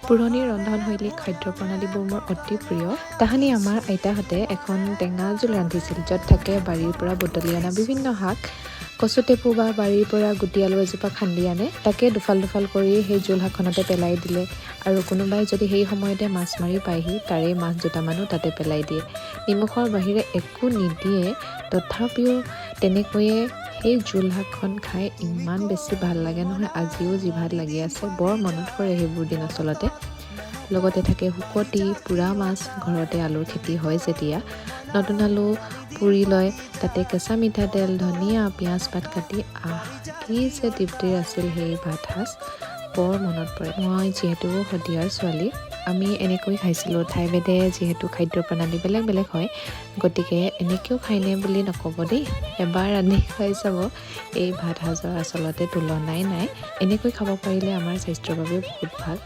পুৰণি ৰন্ধনশৈলী খাদ্য প্ৰণালীবোৰ মোৰ অতি প্ৰিয়। তাহানি আমাৰ আইতাহঁতে এখন টেঙা জোল ৰান্ধিছিল, য'ত থাকে বাৰীৰ পৰা বুটলি অনা বিভিন্ন শাক, কচু টেপু বা বাৰীৰ পৰা গুটি আলু এজোপা খান্দি আনে, তাকে দুফাল দুফাল কৰি সেই জোল শাকখনতে পেলাই দিলে আৰু কোনোবাই যদি সেই সময়তে মাছ মাৰি পায়হি, তাৰে মাছ দুটামানো তাতে পেলাই দিয়ে। নিমখৰ বাহিৰে একো নিদিয়ে, তথাপিও তেনেকৈয়ে সেই জোল শাকখন খাই ইমান বেছি ভাল লাগে নহয়, আজিও জিভাত লাগি আছে। বৰ মনত পৰে সেইবোৰ দিন আচলতে। লগতে থাকে শুকতি, পোৰা মাছ, ঘৰতে আলুৰ খেতি হয় যেতিয়া নতুন আলু পুৰি লয়, তাতে কেঁচা মিঠাতেল, ধনিয়া, পিঁয়াজ পাত কাটি, কি যে তৃপ্তিৰ আছিল সেই ভাত সাজ, বৰ মনত পৰে। মই যিহেতু শদিয়াৰ ছোৱালী, আমি এনেকৈ খাইছিলোঁ। ঠাইভেদে যিহেতু খাদ্য প্ৰণালী বেলেগ বেলেগ হয়, গতিকে এনেকৈও খাইনে বুলি নক'ব দেই, এবাৰ ৰান্ধি খুৱাই চাব। এই ভাত সাজৰ আচলতে তুলনাই নাই। এনেকৈ খাব পাৰিলে আমাৰ স্বাস্থ্যৰ বাবে বহুত ভাল।